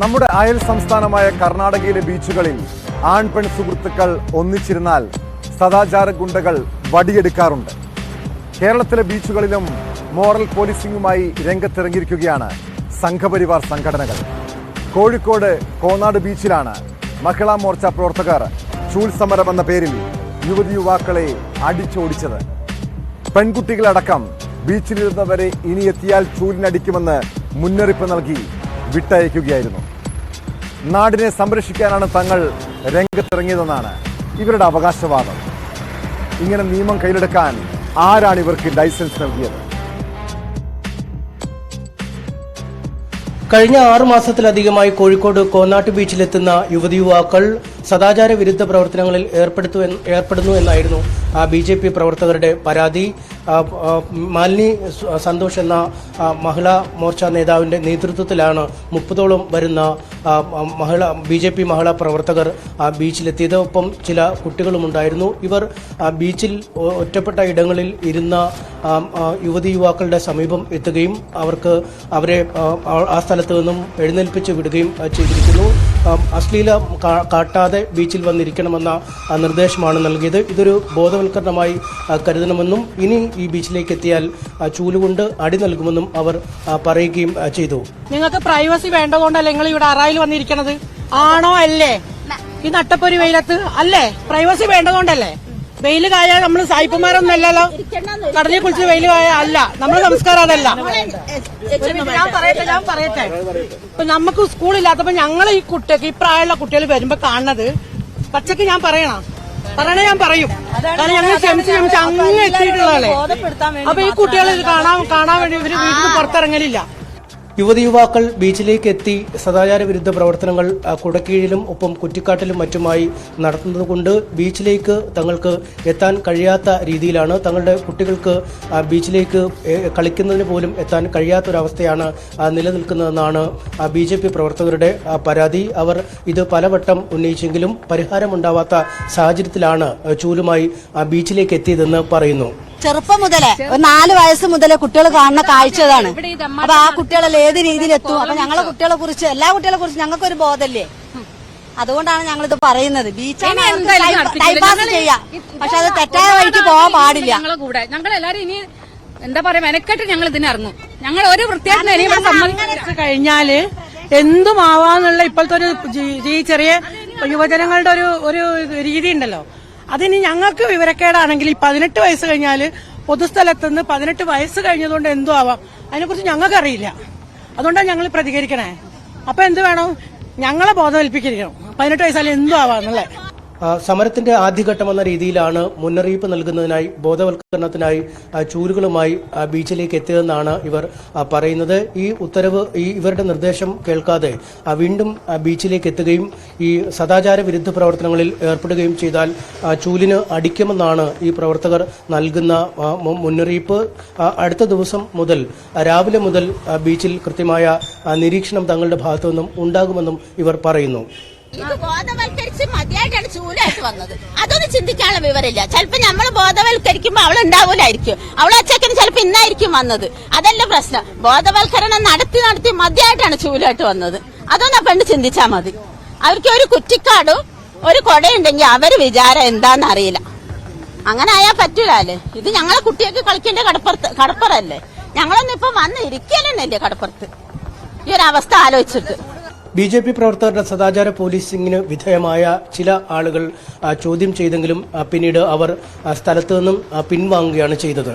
നമ്മുടെ അയൽ സംസ്ഥാനമായ കർണാടകയിലെ ബീച്ചുകളിൽ ആൺപെൺ സുഹൃത്തുക്കൾ ഒന്നിച്ചിരുന്നാൽ സദാചാര ഗുണ്ടകൾ വടിയെടുക്കാറുണ്ട്. കേരളത്തിലെ ബീച്ചുകളിലും മോറൽ പോലീസിംഗുമായി രംഗത്തിറങ്ങിയിരിക്കുകയാണ് സംഘപരിവാർ സംഘടനകൾ. കോഴിക്കോട് കോന്നാട് ബീച്ചിലാണ് മഹിളാ മോർച്ച പ്രവർത്തകർ ചൂൽ സമരം എന്ന പേരിൽ യുവതിയുവാക്കളെ അടിച്ചോടിച്ചത്. പെൺകുട്ടികളടക്കം ബീച്ചിലിരുന്നവരെ ഇനി എത്തിയാൽ ചൂലിനടിക്കുമെന്ന് മുന്നറിയിപ്പ് നൽകി വിട്ടയക്കുകയായിരുന്നു. നാടിനെ സംരക്ഷിക്കാനാണ് തങ്ങൾ രംഗത്തിറങ്ങിയതെന്നാണ് ഇവരുടെ അവകാശവാദം. ഇങ്ങനെ നിയമം കയ്യിലെടുക്കാൻ ആരാണ് ഇവർക്ക് ലൈസൻസ് നൽകിയത്? കഴിഞ്ഞ 6 മാസത്തിലധികമായി കോഴിക്കോട് കോന്നാട്ട് ബീച്ചിലെത്തുന്ന യുവതിയുവാക്കൾ സദാചാര വിരുദ്ധ പ്രവർത്തനങ്ങളിൽ ഏർപ്പെടുന്നു എന്നായിരുന്നു BJP പ്രവർത്തകരുടെ പരാതി. മാലിനി സന്തോഷ് എന്ന മഹിളാ മോർച്ച നേതാവിന്റെ നേതൃത്വത്തിലാണ് 30ഓളം വരുന്ന BJP മഹിളാ പ്രവർത്തകർ ബീച്ചിലെത്തിയത്. ഒപ്പം ചില കുട്ടികളുമുണ്ടായിരുന്നു. ഇവർ ബീച്ചിൽ ഒറ്റപ്പെട്ട ഇടങ്ങളിൽ ഇരുന്ന യുവതി യുവാക്കളുടെ സമീപം എത്തുകയും അവരെ ആ സ്ഥലത്ത് നിന്നും എഴുന്നേൽപ്പിച്ച് വിടുകയും ചെയ്തിരിക്കുന്നു. അശ്ലീലം കാട്ടാതെ ബീച്ചിൽ വന്നിരിക്കണമെന്ന നിർദ്ദേശമാണ് നൽകിയത്. ഇതൊരു ബോധവൽക്കരണമായി കരുതണമെന്നും ഇനി ഈ ബീച്ചിലേക്ക് എത്തിയാൽ ചൂലുകൊണ്ട് അടി നൽകുമെന്നും അവർ പറയുകയും ചെയ്തു. നിങ്ങൾക്ക് പ്രൈവസി വേണ്ടതുകൊണ്ടല്ലേ നിങ്ങൾ ഇവിടെ അറായിൽ വന്നിരിക്കണത്? ആണോ അല്ലേ? ഈ നട്ടപ്പൊരി വെയിലത്ത് അല്ലേ? പ്രൈവസി വേണ്ടതുകൊണ്ടല്ലേ? വെയിൽ കായാൽ നമ്മൾ സായിപ്പന്മാരൊന്നും അല്ലല്ലോ. കടലിൽ കുളിച്ച് വെയിൽ കായാൽ അല്ല. നമ്മുടെ സംസ്കാരം അതല്ല. ഞാൻ പറയട്ടെ ഇപ്പൊ നമുക്ക് സ്കൂളില്ലാത്തപ്പോ ഞങ്ങൾ ഈ കുട്ടിക്ക് ഈ പ്രായമുള്ള കുട്ടികൾ വരുമ്പോ കാണുന്നത് പച്ചക്ക് ഞാൻ ഞാൻ പറയും. കാരണം ഞങ്ങൾ ക്ഷമിച്ച് അങ്ങ് എത്തിയിട്ടുള്ളതല്ലേ. അപ്പൊ ഈ കുട്ടികൾ കാണാൻ വേണ്ടി ഇവര് വീട്ടിൽ പുറത്തിറങ്ങലില്ല. യുവതി യുവാക്കൾ ബീച്ചിലേക്ക് എത്തി സദാചാര വിരുദ്ധ പ്രവർത്തനങ്ങൾ കുടക്കീഴിലും ഒപ്പം കുറ്റിക്കാട്ടിലും മറ്റുമായി നടത്തുന്നതുകൊണ്ട് ബീച്ചിലേക്ക് തങ്ങൾക്ക് എത്താൻ കഴിയാത്ത രീതിയിലാണ്. തങ്ങളുടെ കുട്ടികൾക്ക് ബീച്ചിലേക്ക് കളിക്കുന്നതിന് പോലും എത്താൻ കഴിയാത്തൊരവസ്ഥയാണ് നിലനിൽക്കുന്നതെന്നാണ് BJP പ്രവർത്തകരുടെ പരാതി. അവർ ഇത് പലവട്ടം ഉന്നയിച്ചെങ്കിലും പരിഹാരമുണ്ടാവാത്ത സാഹചര്യത്തിലാണ് ചൂലുമായി ബീച്ചിലേക്ക് എത്തിയതെന്ന് പറയുന്നു. ചെറുപ്പം മുതലേ 4 വയസ്സ് മുതലേ കുട്ടികൾ കാണുന്ന കാഴ്ചതാണ്. അപ്പൊ ആ കുട്ടികളെല്ലാം ഏത് രീതിയിൽ എത്തും? അപ്പൊ ഞങ്ങളെ കുട്ടികളെ കുറിച്ച് എല്ലാ കുട്ടികളെ കുറിച്ച് ഞങ്ങൾക്കൊരു ബോധല്ലേ? അതുകൊണ്ടാണ് ഞങ്ങളിത് പറയുന്നത്. ബീച്ചാണ് ടൈംപാസ് ചെയ്യാം, പക്ഷെ അത് തെറ്റായ വഴിക്ക് പോകാൻ പാടില്ല. ഞങ്ങൾ എല്ലാരും ഇനി എന്താ പറയാ മെനക്കെട്ട് ഞങ്ങൾ ഇതിനിറങ്ങും. ഞങ്ങൾ ഒരു വൃത്തിയായിട്ട് കഴിഞ്ഞാല് എന്തുമാവാന്നുള്ള ഇപ്പോഴത്തെ ഈ ചെറിയ യുവജനങ്ങളുടെ ഒരു രീതി ഉണ്ടല്ലോ. അതിന് ഞങ്ങൾക്ക് വിവരക്കേടാണെങ്കിൽ ഈ 18 വയസ്സ് കഴിഞ്ഞാൽ പൊതുസ്ഥലത്തുനിന്ന് 18 വയസ്സ് കഴിഞ്ഞതുകൊണ്ട് എന്തും ആവാം. അതിനെക്കുറിച്ച് ഞങ്ങൾക്കറിയില്ല. അതുകൊണ്ടാണ് ഞങ്ങൾ പ്രതികരിക്കണേ. അപ്പൊ എന്ത് വേണം? ഞങ്ങളെ ബോധവൽപ്പിക്കണം. 18 വയസ്സായാലും എന്തും ആവാന്നുള്ളത്. സമരത്തിന്റെ ആദ്യഘട്ടമെന്ന രീതിയിലാണ് മുന്നറിയിപ്പ് നൽകുന്നതിനായി ബോധവൽക്കരണത്തിനായി ചൂലുകളുമായി ബീച്ചിലേക്ക് എത്തിയതെന്നാണ് ഇവർ പറയുന്നത്. ഈ ഉത്തരവ് ഇവരുടെ നിർദ്ദേശം കേൾക്കാതെ വീണ്ടും ബീച്ചിലേക്ക് എത്തുകയും ഈ സദാചാര വിരുദ്ധ പ്രവർത്തനങ്ങളിൽ ഏർപ്പെടുകയും ചെയ്താൽ ചൂലിന് അടിക്കുമെന്നാണ് ഈ പ്രവർത്തകർ നൽകുന്ന മുന്നറിയിപ്പ്. അടുത്ത ദിവസം മുതൽ രാവിലെ മുതൽ ബീച്ചിൽ കൃത്യമായ നിരീക്ഷണം തങ്ങളുടെ ഭാഗത്തുനിന്നും ഉണ്ടാകുമെന്നും ഇവർ പറയുന്നു. ഇത് ബോധവൽക്കരിച്ച് മതിയായിട്ടാണ് ചൂലായിട്ട് വന്നത്. അതൊന്നും ചിന്തിക്കാനുള്ള വിവരമില്ല. ചിലപ്പോ നമ്മൾ ബോധവൽക്കരിക്കുമ്പോ അവളുണ്ടാവൂലായിരിക്കും. അവളച്ചക്കന് ചിലപ്പോ ഇന്നായിരിക്കും വന്നത്. അതല്ല പ്രശ്നം. ബോധവൽക്കരണം നടത്തി മതിയായിട്ടാണ് ചൂലായിട്ട് വന്നത്. അതൊന്നും പെണ്ണ് ചിന്തിച്ചാ മതി. അവർക്ക് ഒരു കുറ്റിക്കാടും ഒരു കൊടയുണ്ടെങ്കിൽ അവര് വിചാരം എന്താന്ന് അറിയില്ല. അങ്ങനെ ആയാൽ പറ്റൂലേ? ഇത് ഞങ്ങളെ കുട്ടികൾക്ക് കളിക്കേണ്ട കടപ്പുറല്ലേ? ഞങ്ങളൊന്നും ഇപ്പൊ വന്ന് ഇരിക്കലല്ലേ കടപ്പുറത്ത്? ഈ ഒരു അവസ്ഥ ആലോചിച്ചിട്ട് BJP പ്രവർത്തകരുടെ സദാചാര പോലീസിംഗിന് വിധേയമായ ചില ആളുകൾ ചോദ്യം ചെയ്തെങ്കിലും പിന്നീട് അവർ സ്ഥലത്തു നിന്നും പിൻവാങ്ങുകയാണ് ചെയ്തത്.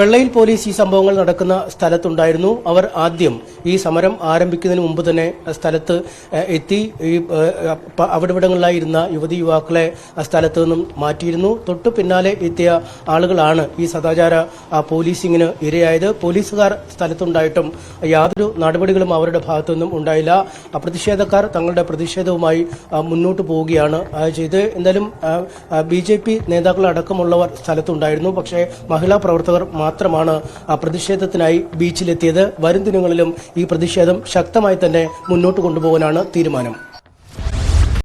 വെള്ളയിൽ പോലീസ് ഈ സംഭവങ്ങൾ നടക്കുന്ന സ്ഥലത്തുണ്ടായിരുന്നു. അവർ ആദ്യം ഈ സമരം ആരംഭിക്കുന്നതിന് മുമ്പ് തന്നെ സ്ഥലത്ത് എത്തി അവിടെവിടങ്ങളിലായിരുന്ന യുവതി യുവാക്കളെ സ്ഥലത്ത് നിന്നും മാറ്റിയിരുന്നു. തൊട്ടു പിന്നാലെ എത്തിയ ആളുകളാണ് ഈ സദാചാര പോലീസിംഗിന് ഇരയായത്. പോലീസുകാർ സ്ഥലത്തുണ്ടായിട്ടും യാതൊരു നടപടികളും അവരുടെ ഭാഗത്തു നിന്നും ഉണ്ടായില്ല. പ്രതിഷേധക്കാർ തങ്ങളുടെ പ്രതിഷേധവുമായി മുന്നോട്ട് പോവുകയാണ് ചെയ്ത്. എന്തായാലും BJP നേതാക്കളടക്കമുള്ളവർ സ്ഥലത്തുണ്ടായിരുന്നു. പക്ഷേ മഹിളാ പ്രവർത്തകർ മാത്രമാണ് പ്രതിഷേധത്തിനായി ബീച്ചിലെത്തിയത്. വരും ദിനങ്ങളിലും ഈ പ്രതിഷേധം ശക്തമായി തന്നെ മുന്നോട്ട് കൊണ്ടുപോകാനാണ് തീരുമാനം.